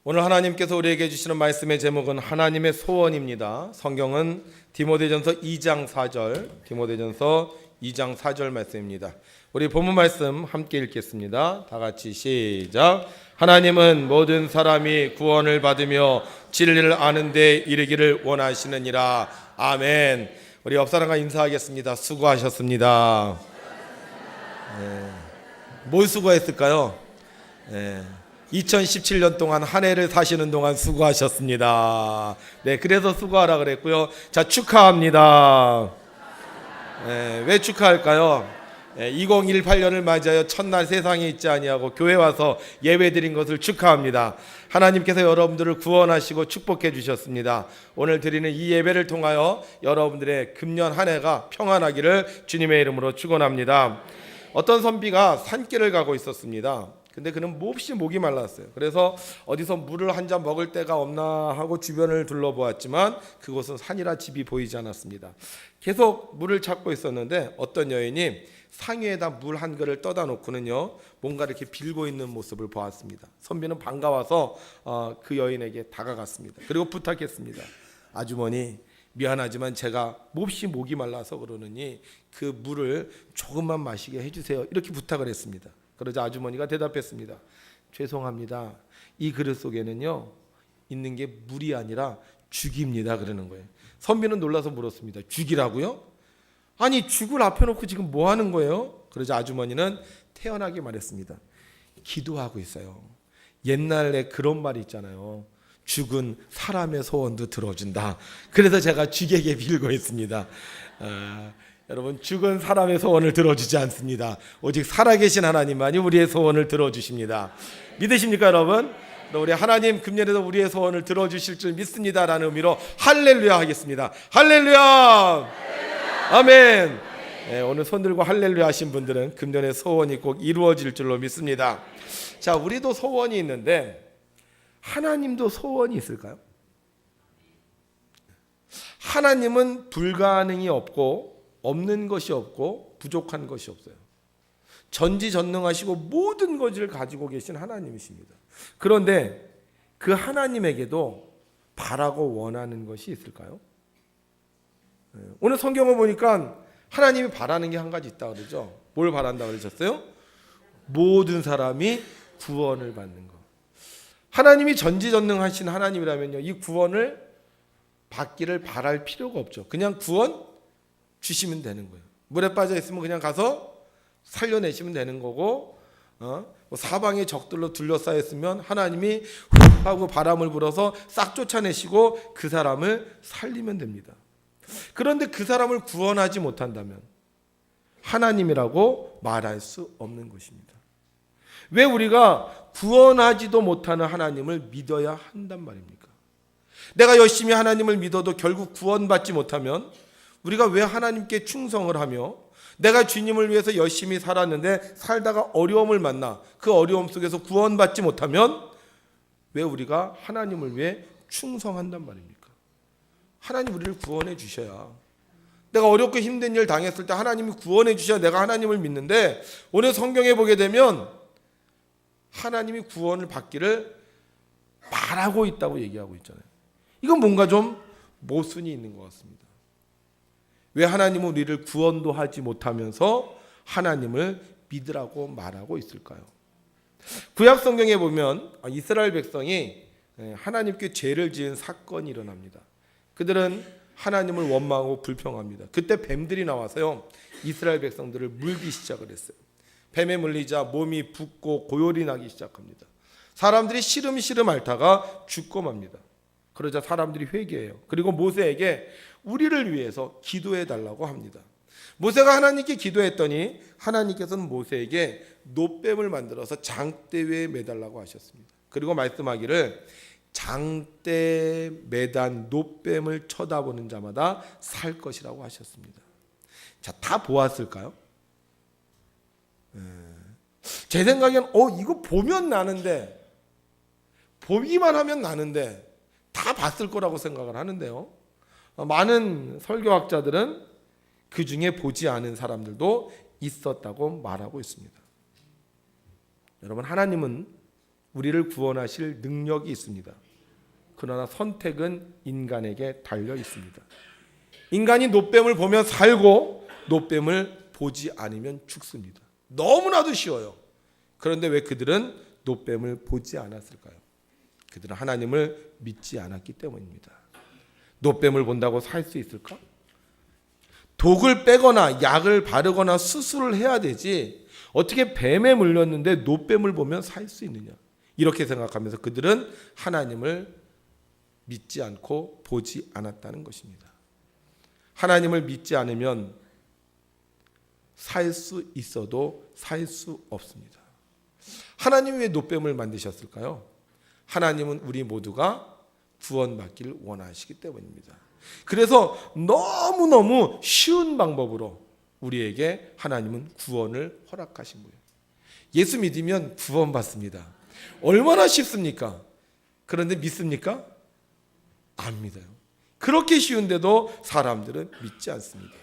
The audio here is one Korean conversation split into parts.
오늘 하나님께서 우리에게 주시는 말씀의 제목은 하나님의 소원입니다. 성경은 디모데전서 2장 4절 말씀입니다. 우리 본문 말씀 함께 읽겠습니다. 다 같이 시작. 하나님은 모든 사람이 구원을 받으며 진리를 아는 데 이르기를 원하시느니라. 아멘. 우리 옆 사람과 인사하겠습니다. 수고하셨습니다. 뭘 수고했을까요? 2017년 동안 한 해를 사시는 동안 수고하셨습니다. 네, 그래서 수고하라 그랬고요. 자, 축하합니다. 왜 축하할까요? 2018년을 맞이하여 첫날 세상에 있지 아니하고 교회 와서 예배드린 것을 축하합니다. 하나님께서 여러분들을 구원하시고 축복해 주셨습니다. 오늘 드리는 이 예배를 통하여 여러분들의 금년 한 해가 평안하기를 주님의 이름으로 축원합니다. 어떤 선비가 산길을 가고 있었습니다. 근데 그는 몹시 목이 말랐어요. 그래서 어디서 물을 한 잔 먹을 데가 없나 하고 주변을 둘러보았지만 그곳은 산이라 집이 보이지 않았습니다. 계속 물을 찾고 있었는데 어떤 여인이 상위에다 물 한 그릇을 떠다 놓고는요 뭔가 이렇게 빌고 있는 모습을 보았습니다. 선비는 반가워서 그 여인에게 다가갔습니다. 그리고 부탁했습니다. 아주머니, 미안하지만 제가 몹시 목이 말라서 그러느니 그 물을 조금만 마시게 해주세요. 이렇게 부탁을 했습니다. 그러자 아주머니가 대답했습니다. 죄송합니다. 이 그릇 속에는요 있는 게 물이 아니라 죽입니다. 그러는 거예요. 선비는 놀라서 물었습니다. 죽이라고요? 아니, 죽을 앞에 놓고 지금 뭐 하는 거예요? 그러자 아주머니는 태연하게 말했습니다. 기도하고 있어요. 옛날에 그런 말이 있잖아요. 죽은 사람의 소원도 들어준다. 그래서 제가 죽에게 빌고 있습니다. 여러분, 죽은 사람의 소원을 들어주지 않습니다. 오직 살아계신 하나님만이 우리의 소원을 들어주십니다. 믿으십니까, 여러분? 우리 하나님 금년에도 우리의 소원을 들어주실 줄 믿습니다라는 의미로 할렐루야 하겠습니다. 할렐루야! 아멘! 네, 오늘 손 들고 할렐루야 하신 분들은 금년의 소원이 꼭 이루어질 줄로 믿습니다. 자, 우리도 소원이 있는데 하나님도 소원이 있을까요? 하나님은 불가능이 없고 없는 것이 없고 부족한 것이 없어요. 전지전능하시고 모든 것을 가지고 계신 하나님이십니다. 그런데 그 하나님에게도 바라고 원하는 것이 있을까요? 오늘 성경을 보니까 하나님이 바라는 게 한 가지 있다 그러죠. 뭘 바란다 그러셨어요? 모든 사람이 구원을 받는 것. 하나님이 전지전능하신 하나님이라면요, 이 구원을 받기를 바랄 필요가 없죠. 그냥 구원 주시면 되는 거예요. 물에 빠져 있으면 그냥 가서 살려내시면 되는 거고, 사방에 적들로 둘러싸여 있으면 하나님이 훅 하고 바람을 불어서 싹 쫓아내시고 그 사람을 살리면 됩니다. 그런데 그 사람을 구원하지 못한다면 하나님이라고 말할 수 없는 것입니다. 왜 우리가 구원하지도 못하는 하나님을 믿어야 한단 말입니까? 내가 열심히 하나님을 믿어도 결국 구원받지 못하면 우리가 왜 하나님께 충성을 하며 내가 주님을 위해서 열심히 살았는데 살다가 어려움을 만나 그 어려움 속에서 구원받지 못하면 왜 우리가 하나님을 위해 충성한단 말입니까? 하나님 우리를 구원해 주셔야, 내가 어렵고 힘든 일 당했을 때 하나님이 구원해 주셔야 내가 하나님을 믿는데 오늘 성경에 보게 되면 하나님이 구원을 받기를 바라고 있다고 얘기하고 있잖아요. 이건 뭔가 좀 모순이 있는 것 같습니다. 왜 하나님은 우리를 구원도 하지 못하면서 하나님을 믿으라고 말하고 있을까요? 구약 성경에 보면 이스라엘 백성이 하나님께 죄를 지은 사건이 일어납니다. 그들은 하나님을 원망하고 불평합니다. 그때 뱀들이 나와서요 이스라엘 백성들을 물기 시작을 했어요. 뱀에 물리자 몸이 붓고 고열이 나기 시작합니다. 사람들이 시름시름 앓다가 죽고 맙니다. 그러자 사람들이 회개해요. 그리고 모세에게 우리를 위해서 기도해 달라고 합니다. 모세가 하나님께 기도했더니 하나님께서는 모세에게 놋뱀을 만들어서 장대 위에 매달라고 하셨습니다. 그리고 말씀하기를 장대에 매단 놋뱀을 쳐다보는 자마다 살 것이라고 하셨습니다. 자, 다 보았을까요? 제 생각엔 이거 보면 나는데, 보기만 하면 나는데 다 봤을 거라고 생각을 하는데요. 많은 설교학자들은 그 중에 보지 않은 사람들도 있었다고 말하고 있습니다. 여러분, 하나님은 우리를 구원하실 능력이 있습니다. 그러나 선택은 인간에게 달려 있습니다. 인간이 노뱀을 보면 살고 노뱀을 보지 않으면 죽습니다. 너무나도 쉬워요. 그런데 왜 그들은 노뱀을 보지 않았을까요? 그들은 하나님을 믿지 않았기 때문입니다. 노뱀을 본다고 살 수 있을까? 독을 빼거나 약을 바르거나 수술을 해야 되지 어떻게 뱀에 물렸는데 노뱀을 보면 살 수 있느냐, 이렇게 생각하면서 그들은 하나님을 믿지 않고 보지 않았다는 것입니다. 하나님을 믿지 않으면 살 수 있어도 살 수 없습니다. 하나님이 왜 노뱀을 만드셨을까요? 하나님은 우리 모두가 구원받기를 원하시기 때문입니다. 그래서 너무너무 쉬운 방법으로 우리에게 하나님은 구원을 허락하신 거예요. 예수 믿으면 구원받습니다. 얼마나 쉽습니까? 그런데 믿습니까? 안 믿어요. 그렇게 쉬운데도 사람들은 믿지 않습니다.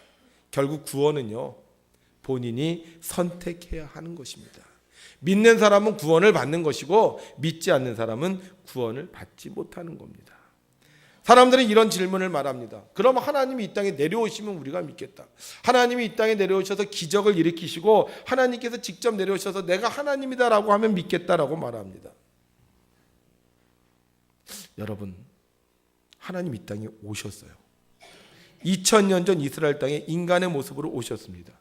결국 구원은요, 본인이 선택해야 하는 것입니다. 믿는 사람은 구원을 받는 것이고 믿지 않는 사람은 구원을 받지 못하는 겁니다. 사람들은 이런 질문을 말합니다. 그럼 하나님이 이 땅에 내려오시면 우리가 믿겠다. 하나님이 이 땅에 내려오셔서 기적을 일으키시고 하나님께서 직접 내려오셔서 내가 하나님이다라고 하면 믿겠다라고 말합니다. 여러분, 하나님 이 땅에 오셨어요. 2000년 전 이스라엘 땅에 인간의 모습으로 오셨습니다.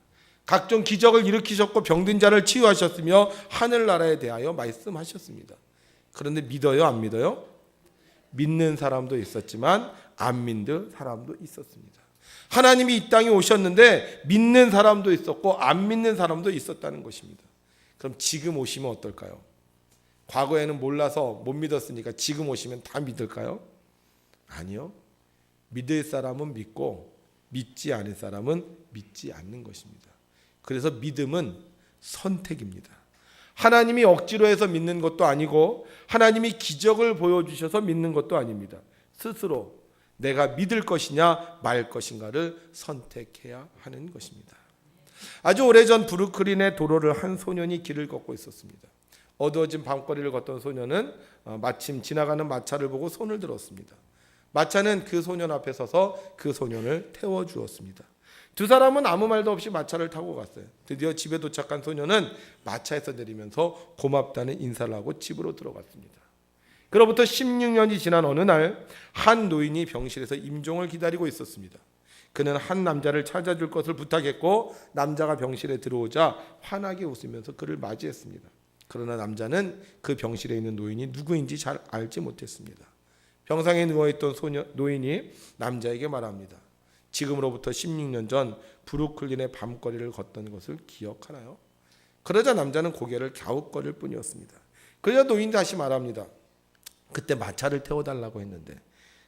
각종 기적을 일으키셨고 병든 자를 치유하셨으며 하늘나라에 대하여 말씀하셨습니다. 그런데 믿어요, 안 믿어요? 믿는 사람도 있었지만 안 믿는 사람도 있었습니다. 하나님이 이 땅에 오셨는데 믿는 사람도 있었고 안 믿는 사람도 있었다는 것입니다. 그럼 지금 오시면 어떨까요? 과거에는 몰라서 못 믿었으니까 지금 오시면 다 믿을까요? 아니요. 믿을 사람은 믿고 믿지 않을 사람은 믿지 않는 것입니다. 그래서 믿음은 선택입니다. 하나님이 억지로 해서 믿는 것도 아니고 하나님이 기적을 보여주셔서 믿는 것도 아닙니다. 스스로 내가 믿을 것이냐 말 것인가를 선택해야 하는 것입니다. 아주 오래전 브루클린의 도로를 한 소년이 길을 걷고 있었습니다. 어두워진 밤거리를 걷던 소년은 마침 지나가는 마차를 보고 손을 들었습니다. 마차는 그 소년 앞에 서서 그 소년을 태워주었습니다. 두 사람은 아무 말도 없이 마차를 타고 갔어요. 드디어 집에 도착한 소년은 마차에서 내리면서 고맙다는 인사를 하고 집으로 들어갔습니다. 그로부터 16년이 지난 어느 날 한 노인이 병실에서 임종을 기다리고 있었습니다. 그는 한 남자를 찾아줄 것을 부탁했고 남자가 병실에 들어오자 환하게 웃으면서 그를 맞이했습니다. 그러나 남자는 그 병실에 있는 노인이 누구인지 잘 알지 못했습니다. 병상에 누워있던 노인이 남자에게 말합니다. 지금으로부터 16년 전 브루클린의 밤거리를 걷던 것을 기억하나요? 그러자 남자는 고개를 갸웃거릴 뿐이었습니다. 그러자 노인이 다시 말합니다. 그때 마차를 태워달라고 했는데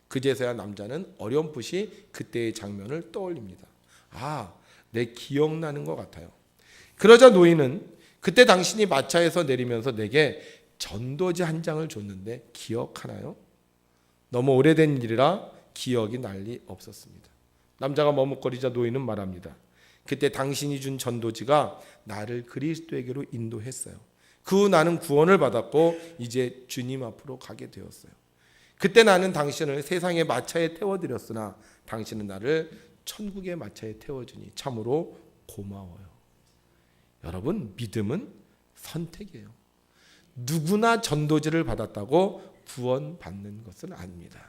그제서야 남자는 어렴풋이 그때의 장면을 떠올립니다. 아, 내 기억나는 것 같아요. 그러자 노인은 그때 당신이 마차에서 내리면서 내게 전도지 한 장을 줬는데 기억하나요? 너무 오래된 일이라 기억이 날 리 없었습니다. 남자가 머뭇거리자 노인은 말합니다. 그때 당신이 준 전도지가 나를 그리스도에게로 인도했어요. 그 후 나는 구원을 받았고 이제 주님 앞으로 가게 되었어요. 그때 나는 당신을 세상의 마차에 태워드렸으나 당신은 나를 천국의 마차에 태워주니 참으로 고마워요. 여러분, 믿음은 선택이에요. 누구나 전도지를 받았다고 구원받는 것은 아닙니다.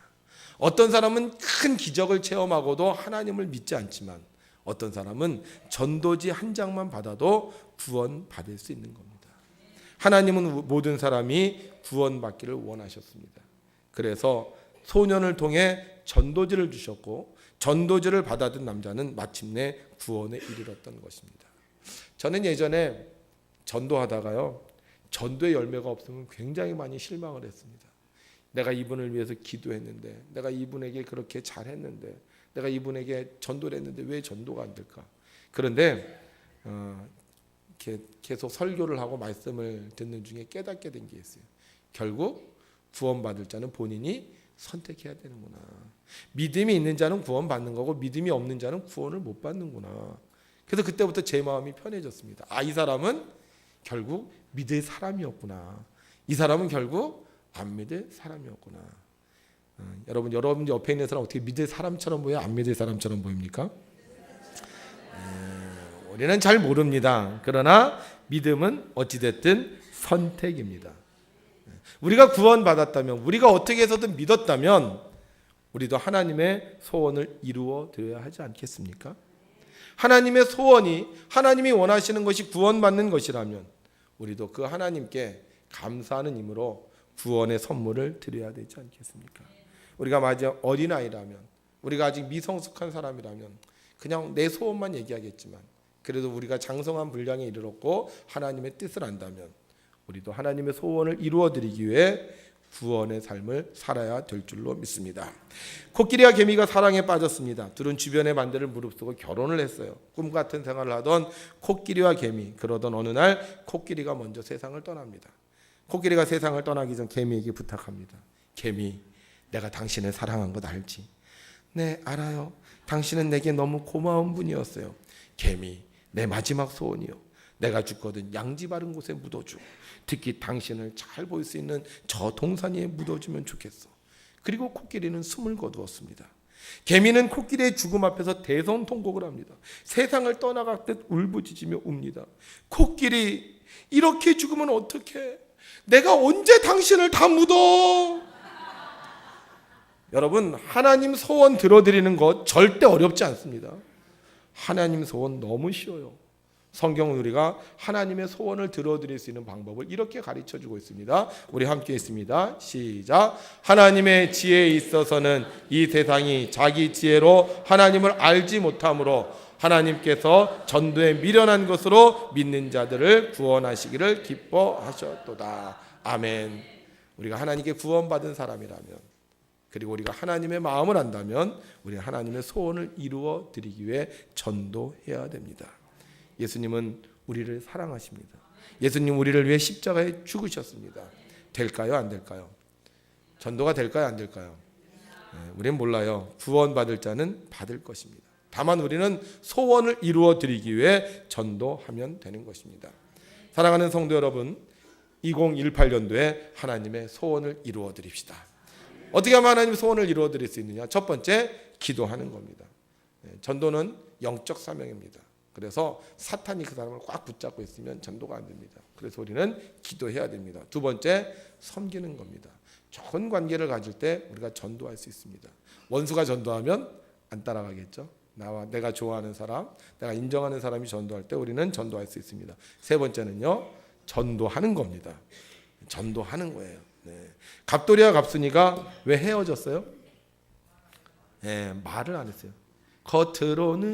어떤 사람은 큰 기적을 체험하고도 하나님을 믿지 않지만 어떤 사람은 전도지 한 장만 받아도 구원받을 수 있는 겁니다. 하나님은 모든 사람이 구원받기를 원하셨습니다. 그래서 소년을 통해 전도지를 주셨고 전도지를 받아든 남자는 마침내 구원에 이르렀던 것입니다. 저는 예전에 전도하다가요, 전도의 열매가 없으면 굉장히 많이 실망을 했습니다. 내가 이분을 위해서 기도했는데, 내가 이분에게 그렇게 잘했는데, 내가 이분에게 전도를 했는데 왜 전도가 안 될까? 그런데 계속 설교를 하고 말씀을 듣는 중에 깨닫게 된 게 있어요. 결국 구원받을 자는 본인이 선택해야 되는구나. 믿음이 있는 자는 구원받는 거고 믿음이 없는 자는 구원을 못 받는구나. 그래서 그때부터 제 마음이 편해졌습니다. 아, 이 사람은 결국 믿을 사람이었구나. 이 사람은 결국 안 믿을 사람이었구나. 여러분 옆에 있는 사람 어떻게 믿을 사람처럼 보여요? 안 믿을 사람처럼 보입니까? 우리는 잘 모릅니다. 그러나 믿음은 어찌됐든 선택입니다. 우리가 구원받았다면, 우리가 어떻게 해서든 믿었다면 우리도 하나님의 소원을 이루어 드려야 하지 않겠습니까? 하나님의 소원이, 하나님이 원하시는 것이 구원받는 것이라면 우리도 그 하나님께 감사하는 힘으로 구원의 선물을 드려야 되지 않겠습니까? 우리가 마치 어린아이라면, 우리가 아직 미성숙한 사람이라면 그냥 내 소원만 얘기하겠지만, 그래도 우리가 장성한 분량에 이르렀고 하나님의 뜻을 안다면 우리도 하나님의 소원을 이루어드리기 위해 구원의 삶을 살아야 될 줄로 믿습니다. 코끼리와 개미가 사랑에 빠졌습니다. 둘은 주변의 반대를 무릅쓰고 결혼을 했어요. 꿈같은 생활을 하던 코끼리와 개미. 그러던 어느 날 코끼리가 먼저 세상을 떠납니다. 코끼리가 세상을 떠나기 전 개미에게 부탁합니다. 개미, 내가 당신을 사랑한 것 알지? 네, 알아요. 당신은 내게 너무 고마운 분이었어요. 개미, 내 마지막 소원이요. 내가 죽거든 양지 바른 곳에 묻어줘. 특히 당신을 잘 볼 수 있는 저 동산 위에 묻어주면 좋겠어. 그리고 코끼리는 숨을 거두었습니다. 개미는 코끼리의 죽음 앞에서 대성통곡을 합니다. 세상을 떠나갔듯 울부짖으며 웁니다. 코끼리, 이렇게 죽으면 어떡해? 내가 언제 당신을 다 묻어? 여러분, 하나님 소원 들어드리는 것 절대 어렵지 않습니다. 하나님 소원 너무 쉬워요. 성경은 우리가 하나님의 소원을 들어드릴 수 있는 방법을 이렇게 가르쳐주고 있습니다. 우리 함께 있습니다. 시작. 하나님의 지혜에 있어서는 이 세상이 자기 지혜로 하나님을 알지 못하므로 하나님께서 전도에 미련한 것으로 믿는 자들을 구원하시기를 기뻐하셨도다. 아멘. 우리가 하나님께 구원받은 사람이라면, 그리고 우리가 하나님의 마음을 안다면 우리는 하나님의 소원을 이루어 드리기 위해 전도해야 됩니다. 예수님은 우리를 사랑하십니다. 예수님 우리를 위해 십자가에 죽으셨습니다. 될까요? 안 될까요? 전도가 될까요? 안 될까요? 우리는 몰라요. 구원받을 자는 받을 것입니다. 다만 우리는 소원을 이루어 드리기 위해 전도하면 되는 것입니다. 사랑하는 성도 여러분, 2018년도에 하나님의 소원을 이루어 드립시다. 어떻게 하면 하나님의 소원을 이루어 드릴 수 있느냐? 첫 번째, 기도하는 겁니다. 전도는 영적 사명입니다. 그래서 사탄이 그 사람을 꽉 붙잡고 있으면 전도가 안 됩니다. 그래서 우리는 기도해야 됩니다. 두 번째, 섬기는 겁니다. 좋은 관계를 가질 때 우리가 전도할 수 있습니다. 원수가 전도하면 안 따라가겠죠. 내가 좋아하는 사람, 내가 인정하는 사람이 전도할 때 우리는 전도할 수 있습니다. 세 번째는요, 전도하는 겁니다. 전도하는 거예요. 갑돌이와 갑순이가 왜 헤어졌어요? 말을 안 했어요. 겉으로는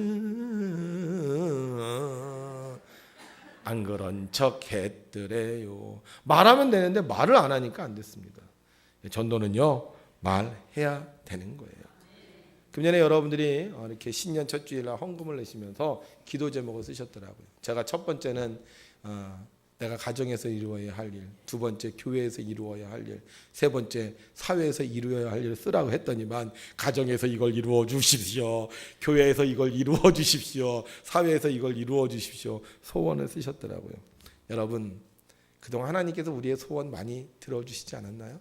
안 그런 척 했더래요. 말하면 되는데 말을 안 하니까 안 됐습니다. 전도는요, 말해야 되는 거예요. 금년에 여러분들이 이렇게 신년 첫 주일날 헌금을 내시면서 기도 제목을 쓰셨더라고요. 제가 첫 번째는 내가 가정에서 이루어야 할 일, 두 번째 교회에서 이루어야 할 일, 세 번째 사회에서 이루어야 할 일을 쓰라고 했더니만 가정에서 이걸 이루어 주십시오, 교회에서 이걸 이루어 주십시오, 사회에서 이걸 이루어 주십시오, 소원을 쓰셨더라고요. 여러분, 그동안 하나님께서 우리의 소원 많이 들어주시지 않았나요?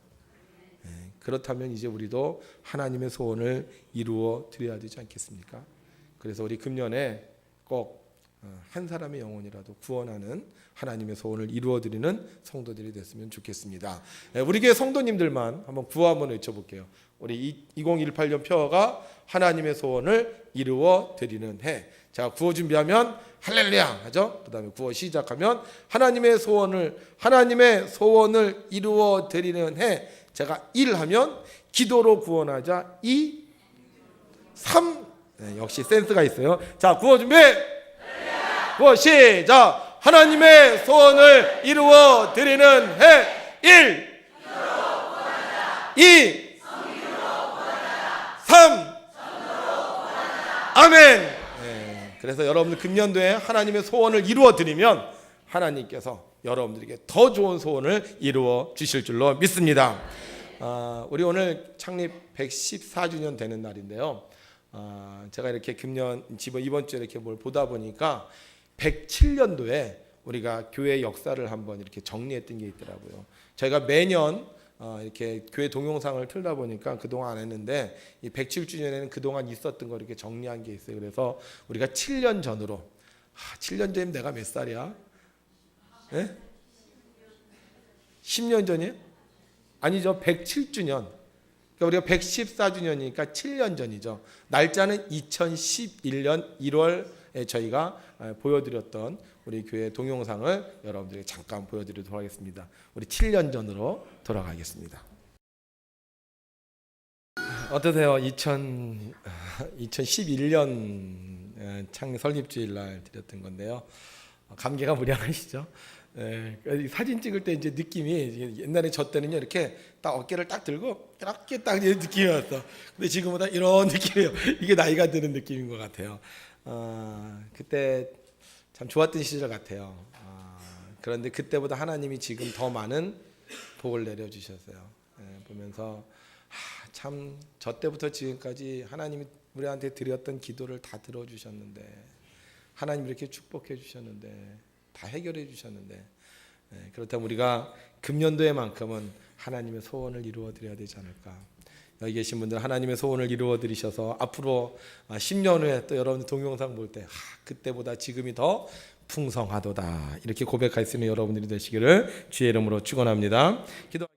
그렇다면 이제 우리도 하나님의 소원을 이루어 드려야 되지 않겠습니까? 그래서 우리 금년에 꼭 한 사람의 영혼이라도 구원하는 하나님의 소원을 이루어드리는 성도들이 됐으면 좋겠습니다. 우리 교회 성도님들만 한번 구호 한번 외쳐볼게요. 우리 2018년 표어가 하나님의 소원을 이루어드리는 해. 자, 구호 준비하면 할렐루야 하죠. 그 다음에 구호 시작하면 하나님의 소원을 이루어드리는 해. 제가 1 하면 기도로 구원하자. 2, 3. 역시 센스가 있어요. 자, 구호 준비. 구호 시작. 하나님의 소원을 이루어 드리는 해. 1, 2, 3. 아멘. 그래서 여러분들 금년도에 하나님의 소원을 이루어 드리면 하나님께서 여러분들에게 더 좋은 소원을 이루어 주실 줄로 믿습니다. 우리 오늘 창립 114주년 되는 날인데요. 제가 이렇게 금년 이번 주에 이렇게 뭘 보다 보니까 107년도에 우리가 교회 역사를 한번 이렇게 정리했던 게 있더라고요. 저희가 매년 이렇게 교회 동영상을 틀다 보니까 그동안 안 했는데 이 107주년에는 그동안 있었던 거 이렇게 정리한 게 있어요. 그래서 우리가 7년 전으로 7년 전이면 내가 몇 살이야? 네? 10년 전이에요? 아니죠. 107주년. 그러니까 우리가 114주년이니까 7년 전이죠. 날짜는 2011년 1월에 저희가 보여드렸던 우리 교회 동영상을 여러분들에게 잠깐 보여드리도록 하겠습니다. 우리 7년 전으로 돌아가겠습니다. 어떠세요? 2011년 창립 설립주일 날 드렸던 건데요. 감개가 무량하시죠? 사진 찍을 때 이제 느낌이 옛날에 저 때는요 이렇게 딱 어깨를 딱 들고 이렇게 딱 이런 느낌이었어. 근데 지금보다 이런 느낌이에요. 이게 나이가 드는 느낌인 것 같아요. 그때 참 좋았던 시절 같아요. 그런데 그때보다 하나님이 지금 더 많은 복을 내려주셨어요. 보면서 참 저 때부터 지금까지 하나님이 우리한테 드렸던 기도를 다 들어주셨는데 하나님 이렇게 축복해 주셨는데 다 해결해 주셨는데 그렇다면 우리가 금년도에만큼은 하나님의 소원을 이루어 드려야 되지 않을까. 여기 계신 분들 하나님의 소원을 이루어 드리셔서 앞으로 10년 후에 또 여러분 동영상 볼 때 그때보다 지금이 더 풍성하도다 이렇게 고백할 수 있는 여러분들이 되시기를 주의 이름으로 축원합니다. 기도